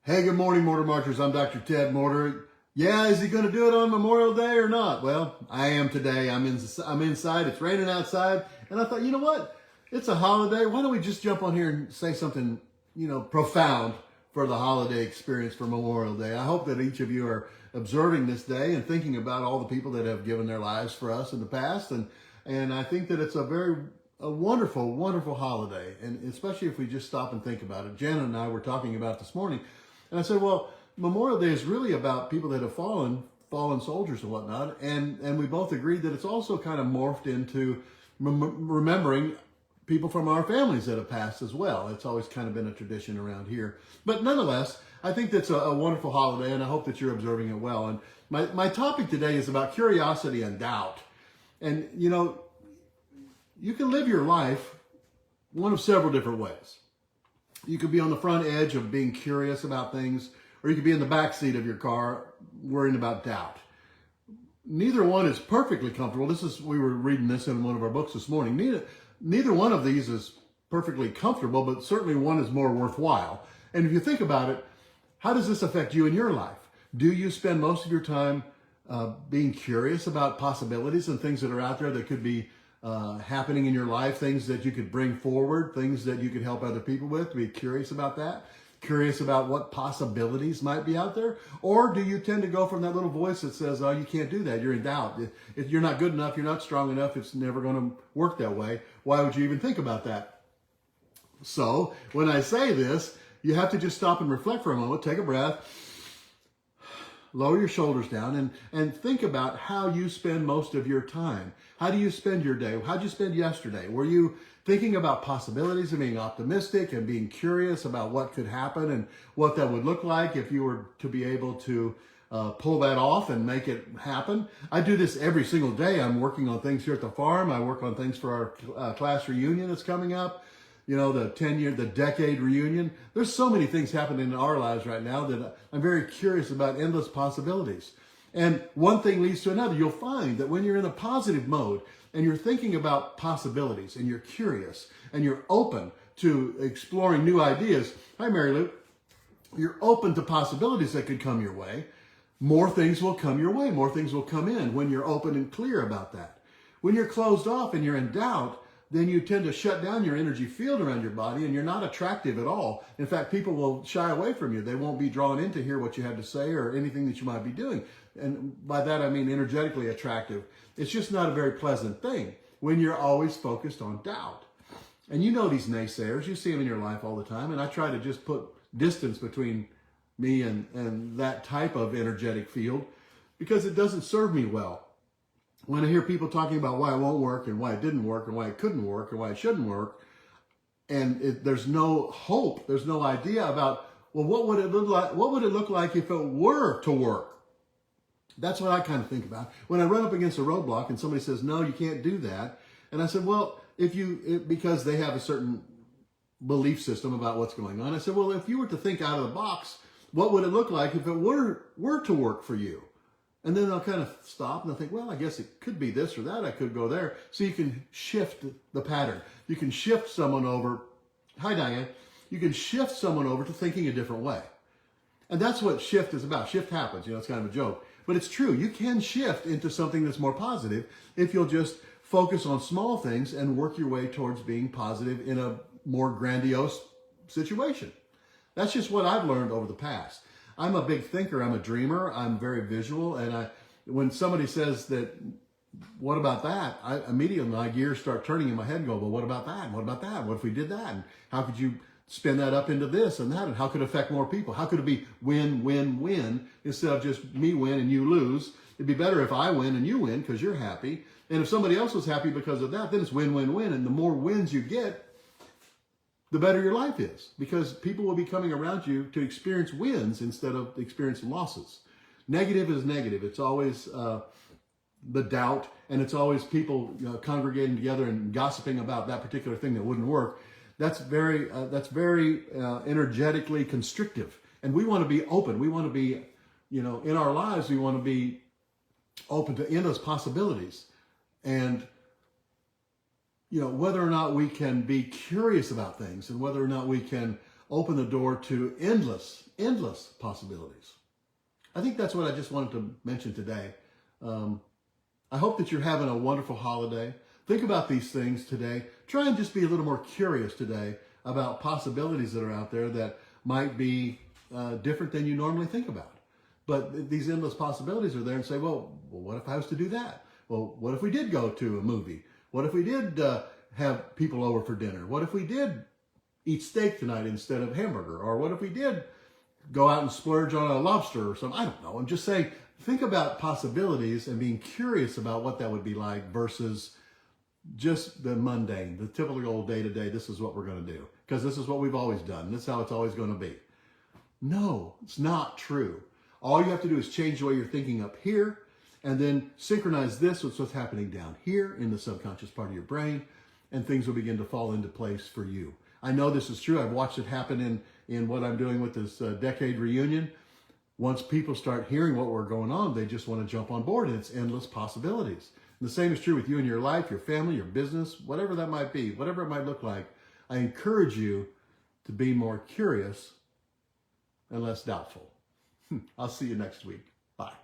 Hey, good morning, Morter Marchers. I'm Dr. Ted Morter. Yeah, is he going to do it on Memorial Day or not? Well, I am today. I'm inside. It's raining outside. And I thought, you know what? It's a holiday. Why don't we just jump on here and say something, profound for the holiday experience for Memorial Day. I hope that each of you are observing this day and thinking about all the people that have given their lives for us in the past. And I think that it's a wonderful, wonderful holiday. And especially if we just stop and think about it. Janet and I were talking about it this morning. And I said, well, Memorial Day is really about people that have fallen soldiers and whatnot. And we both agreed that it's also kind of morphed into remembering people from our families that have passed as well. It's always kind of been a tradition around here. But nonetheless, I think that's a wonderful holiday, and I hope that you're observing it well. And my topic today is about curiosity and doubt. And, you can live your life one of several different ways. You could be on the front edge of being curious about things, or you could be in the back seat of your car worrying about doubt. Neither one is perfectly comfortable. We were reading this in one of our books this morning. Neither one of these is perfectly comfortable, but certainly one is more worthwhile. And if you think about it, how does this affect you in your life? Do you spend most of your time being curious about possibilities and things that are out there that could be happening in your life, things that you could bring forward, things that you could help other people with, to be curious about that, curious about what possibilities might be out there? Or do you tend to go from that little voice that says, oh, you can't do that, you're in doubt, if you're not good enough, you're not strong enough, it's never going to work that way, why would you even think about that? So when I say this, you have to just stop and reflect for a moment, take a breath, lower your shoulders down, and think about how you spend most of your time. How do you spend your day? How did you spend yesterday? Were you thinking about possibilities and being optimistic and being curious about what could happen and what that would look like if you were to be able to pull that off and make it happen? I do this every single day. I'm working on things here at the farm. I work on things for our class reunion that's coming up. The decade reunion. There's so many things happening in our lives right now that I'm very curious about, endless possibilities. And one thing leads to another. You'll find that when you're in a positive mode and you're thinking about possibilities and you're curious and you're open to exploring new ideas, hi Mary Lou, you're open to possibilities that could come your way, more things will come your way, more things will come in when you're open and clear about that. When you're closed off and you're in doubt, then you tend to shut down your energy field around your body and you're not attractive at all. In fact, people will shy away from you. They won't be drawn in to hear what you have to say or anything that you might be doing. And by that, I mean energetically attractive. It's just not a very pleasant thing when you're always focused on doubt. And you know these naysayers, you see them in your life all the time. And I try to just put distance between me and that type of energetic field because it doesn't serve me well. When I hear people talking about why it won't work and why it didn't work and why it couldn't work and why it shouldn't work, and there's no hope, there's no idea about, well, what would it look like? What would it look like if it were to work? That's what I kind of think about. When I run up against a roadblock and somebody says, no, you can't do that. And I said, well, because they have a certain belief system about what's going on. I said, well, if you were to think out of the box, what would it look like if it were to work for you? And then I'll kind of stop and I'll think, well, I guess it could be this or that. I could go there. So you can shift the pattern. You can shift someone over. Hi, Diane. You can shift someone over to thinking a different way. And that's what shift is about. Shift happens. It's kind of a joke. But it's true. You can shift into something that's more positive if you'll just focus on small things and work your way towards being positive in a more grandiose situation. That's just what I've learned over the past. I'm a big thinker. I'm a dreamer. I'm very visual. And when somebody says that, what about that? Immediately my gears start turning in my head and go, well, what about that? And what about that? What if we did that? And how could you spin that up into this and that? And how could it affect more people? How could it be win, win, win instead of just me win and you lose? It'd be better if I win and you win because you're happy. And if somebody else was happy because of that, then it's win, win, win. And the more wins you get, the better your life is, because people will be coming around you to experience wins instead of experiencing losses. Negative is negative. It's always the doubt, and it's always people congregating together and gossiping about that particular thing that wouldn't work. That's very energetically constrictive. And we want to be open. We want to be, in our lives, we want to be open to endless possibilities. And whether or not we can be curious about things and whether or not we can open the door to endless, endless possibilities. I think that's what I just wanted to mention today. I hope that you're having a wonderful holiday. Think about these things today. Try and just be a little more curious today about possibilities that are out there that might be different than you normally think about. But these endless possibilities are there, and say, well, what if I was to do that? Well, what if we did go to a movie? What if we did have people over for dinner? What if we did eat steak tonight instead of hamburger? Or what if we did go out and splurge on a lobster or something? I don't know. I'm just saying, think about possibilities and being curious about what that would be like versus just the mundane, the typical old day-to-day, this is what we're going to do because this is what we've always done. This is how it's always going to be. No, it's not true. All you have to do is change the way you're thinking up here and then synchronize this with what's happening down here in the subconscious part of your brain, and things will begin to fall into place for you. I know this is true. I've watched it happen in what I'm doing with this decade reunion. Once people start hearing what we're going on, they just want to jump on board, and it's endless possibilities. And the same is true with you and your life, your family, your business, whatever that might be, whatever it might look like. I encourage you to be more curious and less doubtful. I'll see you next week. Bye.